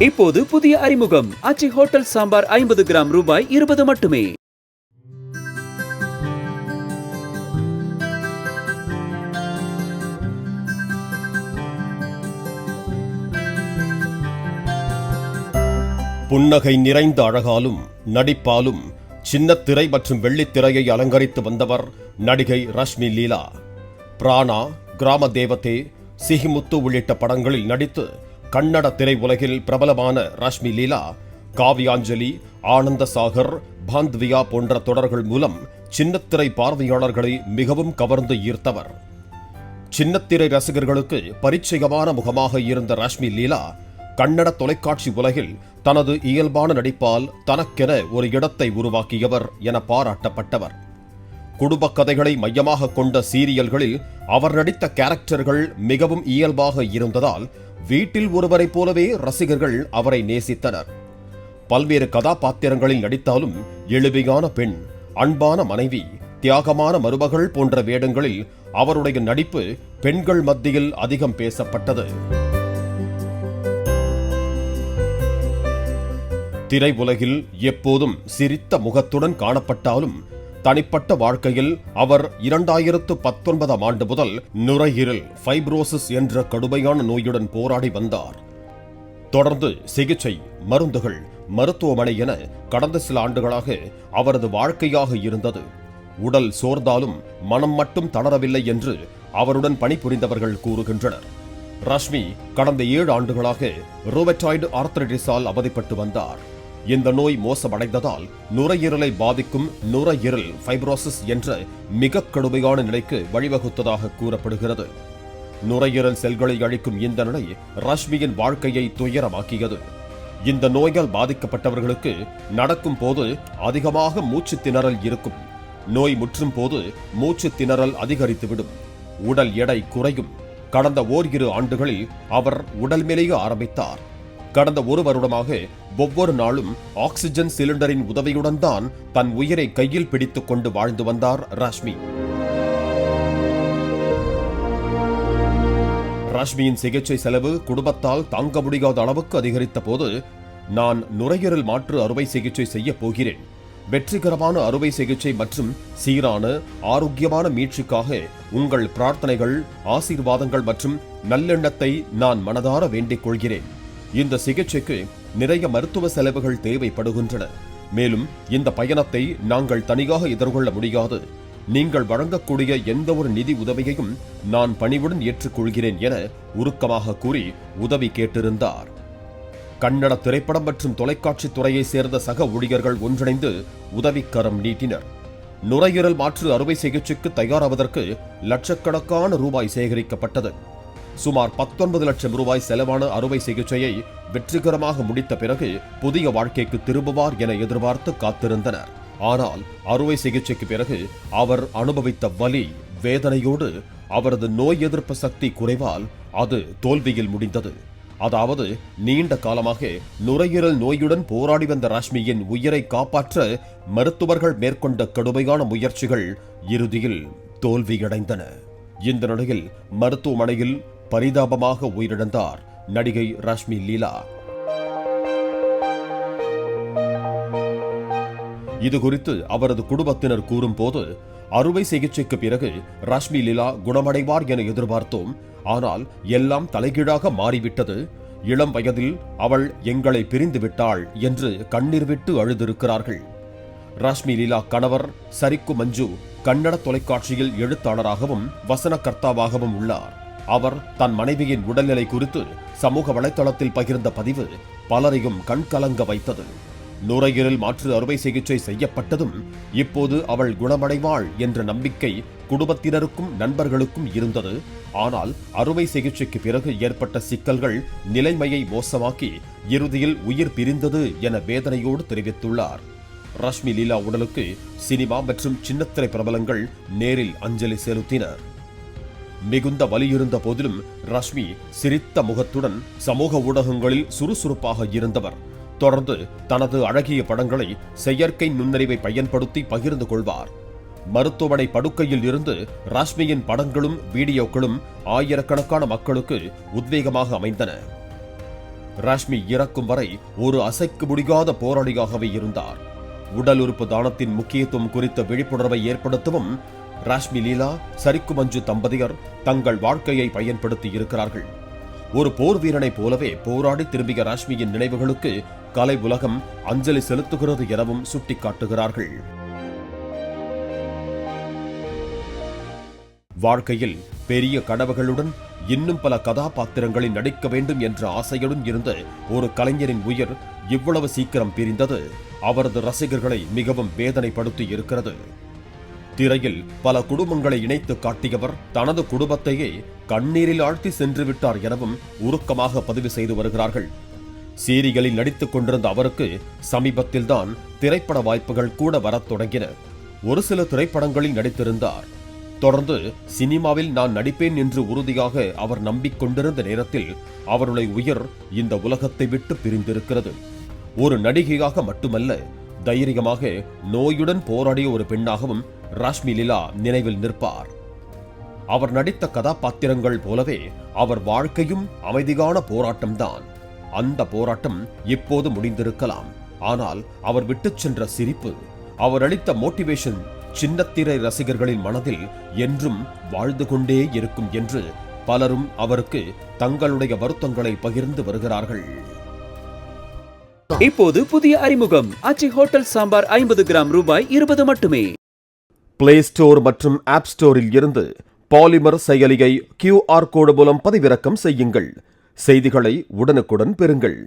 இப்போது புதிய அறிமுகம் ஆச்சி ஹோட்டல் சாம்பார் 50 கிராம் ரூபாய் 20 மட்டுமே. புன்னகை நிறைந்த அழகாலும் நடிப்பாலும் சின்னத்திரை மற்றும் வெள்ளித்திரையை அலங்கரித்து வந்தவர் நடிகை ரஷ்மி லீலா. பிராணா, கிராம தேவதே, சிஹிமுத்து உள்ளிட்ட படங்களில் நடித்து கன்னட திரை உலகில் பிரபலமான ரஷ்மி லீலா காவியாஞ்சலி, ஆனந்த சாகர், பாந்த்வியா போன்ற தொடர்கள் மூலம் சின்னத்திரை பார்வையாளர்களை மிகவும் கவர்ந்து ஈர்த்தவர். சின்னத்திரை ரசிகர்களுக்கு பரிச்சயமான முகமாக இருந்த ரஷ்மி லீலா கன்னட தொலைக்காட்சி உலகில் தனது இயல்பான நடிப்பால் தனக்கென ஒரு இடத்தை உருவாக்கியவர் என பாராட்டப்பட்டவர். குடும்ப கதைகளை மையமாக கொண்ட சீரியல்களில் அவர் நடித்த கேரக்டர்கள் மிகவும் இயல்பாக இருந்ததால் வீட்டில் ஒருவரைப் போலவே ரசிகர்கள் அவரை நேசித்தனர். பல்வேறு கதாபாத்திரங்களில் நடித்தாலும் எளிமையான பெண், அன்பான மனைவி, தியாகமான மருமகள் போன்ற வேடங்களில் அவருடைய நடிப்பு பெண்கள் மத்தியில் அதிகம் பேசப்பட்டது. திரை உலகில் எப்போதும் சிரித்த முகத்துடன் காணப்பட்டாலும் தனிப்பட்ட வாழ்க்கையில் அவர் 2019ஆம் ஆண்டு முதல் நுரையீரல் ஃபைப்ரோசிஸ் என்ற கடுமையான நோயுடன் போராடி வந்தார். தொடர்ந்து சிகிச்சை, மருந்துகள், மருத்துவமனை என கடந்த சில ஆண்டுகளாக அவரது வாழ்க்கையாக இருந்தது. உடல் சோர்ந்தாலும் மனம் மட்டும் தளரவில்லை என்று அவருடன் பணிபுரிந்தவர்கள் கூறுகின்றனர். ரஷ்மி கடந்த 7 ஆண்டுகளாக ருமட்டாய்டு ஆர்த்ரைட்டிஸால் அவதிப்பட்டு வந்தார். இந்த நோய் மோசமடைந்ததால் நுரையீரலை பாதிக்கும் நுரையீரல் ஃபைப்ரோசிஸ் என்ற மிக கடுமையான நிலைக்கு வழிவகுத்ததாக கூறப்படுகிறது. நுரையீரல் செல்களை அழிக்கும் இந்த நிலை ரஷ்மியின் வாழ்க்கையை துயரமாக்கியது. இந்த நோயால் பாதிக்கப்பட்டவர்களுக்கு நடக்கும் போது அதிகமாக மூச்சு திணறல் இருக்கும். நோய் முற்றும் போது மூச்சு திணறல் அதிகரித்துவிடும். உடல் எடை குறையும். கடந்த ஓரிரு ஆண்டுகளில் அவர் உடல் மெலிய ஆரம்பித்தார். கடந்த 1 வருடமாக ஒவ்வொரு நாளும் ஆக்சிஜன் சிலிண்டரின் உதவியுடன் தான் தன் உயிரை கையில் பிடித்துக் கொண்டு வாழ்ந்து வந்தார் ரஷ்மி. ரஷ்மியின் சிகிச்சை செலவு குடும்பத்தால் தாங்க முடியாத அளவுக்கு அதிகரித்த போது, நான் நுரையீரல் மாற்று அறுவை சிகிச்சை செய்ய போகிறேன். வெற்றிகரமான அறுவை சிகிச்சை மற்றும் சீரான ஆரோக்கியமான மீட்சிக்காக உங்கள் பிரார்த்தனைகள், ஆசீர்வாதங்கள் மற்றும் நல்லெண்ணத்தை நான் மனதார வேண்டிக் கொள்கிறேன். இந்த சிகிச்சைக்கு நிறைய மருத்துவ செலவுகள் தேவைப்படுகின்றன. மேலும் இந்த பயணத்தை நாங்கள் தனியாக எதிர்கொள்ள முடியாது. நீங்கள் வழங்கக்கூடிய எந்த ஒரு நிதி உதவியையும் நான் பணிவுடன் ஏற்றுக்கொள்கிறேன் என உருக்கமாக கூறி உதவி கேட்டிருந்தார். கன்னட திரைப்படம் மற்றும் தொலைக்காட்சி துறையை சேர்ந்த சக ஊழியர்கள் ஒன்றிணைந்து உதவிக்கரம் நீட்டினர். நுரையீரல் மாற்று அறுவை சிகிச்சைக்கு தயாராவதற்கு லட்சக்கணக்கான ரூபாய் சேகரிக்கப்பட்டது. சுமார் 19 லட்சம் ரூபாய் செலவான அறுவை சிகிச்சையை வெற்றிகரமாக முடித்த பிறகு புதிய வாழ்க்கைக்கு திரும்புவார் என எதிர்பார்த்து காத்திருந்தனர். ஆனால் அறுவை சிகிச்சைக்கு பிறகு அவர் அனுபவித்த வலி, வேதனையோடு அவரது நோய் எதிர்ப்பு சக்தி குறைவால் அது தோல்வியில் முடிந்தது. அதாவது நீண்ட காலமாக நுரையீரல் நோயுடன் போராடி வந்த ரஷ்மியின் உயிரை காப்பாற்ற மருத்துவர்கள் மேற்கொண்ட கடுமையான முயற்சிகள் இறுதியில் தோல்வியடைந்தன. இந்த நிலையில் மருத்துவமனையில் பரிதாபமாக உயிரிழந்தார் நடிகை ரஷ்மி லீலா. இதுகுறித்து அவரது குடும்பத்தினர் கூறும்போது, அறுவை சிகிச்சைக்கு பிறகு ரஷ்மி லீலா குணமடைவார் என எதிர்பார்த்தோம். ஆனால் எல்லாம் தலைகீழாக மாறிவிட்டது. இளம் வயதில் அவள் எங்களை பிரிந்து விட்டாள் என்று கண்ணீர் விட்டு அழுதிருக்கிறார்கள். ரஷ்மி லீலா கணவர் சரிக்கு மஞ்சு கன்னட தொலைக்காட்சியில் எழுத்தாளராகவும் வசனகர்த்தாவாகவும் உள்ளார். அவர் தன் மனைவியின் உடல்நிலை குறித்து சமூக வலைதளத்தில் பகிர்ந்த பதிவு பலரையும் கண்கலங்க வைத்தது. நுரையீரல் மாற்று அறுவை சிகிச்சை செய்யப்பட்டதும் இப்போது அவள் குணமடைவாள் என்ற நம்பிக்கை குடும்பத்தினருக்கும் நண்பர்களுக்கும் இருந்தது. ஆனால் அறுவை சிகிச்சைக்கு பிறகு ஏற்பட்ட சிக்கல்கள் நிலைமையை மோசமாக்கி இறுதியில் உயிர் பிரிந்தது என வேதனையோடு தெரிவித்துள்ளார். ரஷ்மி லீலா உடலுக்கு சினிமா மற்றும் சின்னத்திரை பிரபலங்கள் நேரில் அஞ்சலி செலுத்தினர். மிகுந்த வலியிருந்த போதிலும் ரஷ்மி சிரித்த முகத்துடன் சமூக ஊடகங்களில் சுறுசுறுப்பாக இருந்தவர். தொடர்ந்து தனது அழகிய படங்களை செயற்கை நுண்ணறிவை பயன்படுத்தி பகிர்ந்து கொள்வார். மருத்துவமனை படுக்கையில் இருந்து ரஷ்மியின் படங்களும் வீடியோக்களும் ஆயிரக்கணக்கான மக்களுக்கு உத்வேகமாக அமைந்தன. ராஷ்மி இறக்கும் வரை ஒரு அசைக்க முடியாத போராளியாகவே இருந்தார். உடல் உறுப்பு தானத்தின் முக்கியத்துவம் குறித்த விழிப்புணர்வை ஏற்படுத்தவும் ராஷ்மி லீலா, சரிக்கு மஞ்சு தம்பதியர் தங்கள் வாழ்க்கையை பயன்படுத்தி இருக்கிறார்கள். ஒரு போர் வீரனைப் போலவே போராடி திரும்பிய ராஷ்மியின் நினைவுகளுக்கு கலை உலகம் அஞ்சலி செலுத்துகிறது எனவும் சுட்டிக்காட்டுகிறார்கள். வாழ்க்கையில் பெரிய கனவுகளுடன் இன்னும் பல கதாபாத்திரங்களில் நடிக்க வேண்டும் என்ற ஆசையுடன் இருந்த ஒரு கலைஞரின் உயிர் இவ்வளவு சீக்கிரம் பிரிந்தது அவரது ரசிகர்களை மிகவும் வேதனைப்படுத்தி இருக்கிறது. திரையில் பல குடும்பங்களை இணைத்து காட்டியவர் தனது குடும்பத்தையே கண்ணீரில் ஆழ்த்தி சென்று விட்டார் எனவும் உருக்கமாக பதிவு செய்து வருகிறார்கள். சீரியலில் நடித்துக் கொண்டிருந்த அவருக்கு சமீபத்தில்தான் திரைப்பட வாய்ப்புகள் கூட வரத் தொடங்கின. ஒரு சில திரைப்படங்களில் நடித்திருந்தார். தொடர்ந்து சினிமாவில் நான் நடிப்பேன் என்று உறுதியாக அவர் நம்பிக்கொண்டிருந்த நேரத்தில் அவருடைய உயிர் இந்த உலகத்தை விட்டு பிரிந்திருக்கிறது. ஒரு நடிகையாக மட்டுமல்ல, தைரியமாக நோயுடன் போராடிய ஒரு பெண்ணாகவும் ராஷ்மி லீலா நினைவில் நிற்பார். அவர் நடித்த கதாபாத்திரங்கள் போலவே அவர் வாழ்க்கையும் அமைதியான போராட்டம்தான். அந்த போராட்டம் இப்போது முடிந்திருக்கலாம். ஆனால் அவர் விட்டுச் சென்ற சிரிப்பு, அவர் அளித்த மோட்டிவேஷன் சின்னத்திரை ரசிகர்களின் மனதில் என்றும் வாழ்ந்து கொண்டே இருக்கும் என்று பலரும் அவருக்கு தங்களுடைய வருத்தங்களை பகிர்ந்து வருகிறார்கள். இப்போது புதிய அறிமுகம் ஆச்சி ஹோட்டல் சாம்பார் 50 கிராம் ரூபாய் 20 மட்டுமே. பிளே ஸ்டோர் மற்றும் ஆப் ஸ்டோரில் இருந்து பாலிமர் செயலியை QR கோடு மூலம் பதிவிறக்கம் செய்யுங்கள். செய்திகளை உடனுக்குடன் பெறுங்கள்.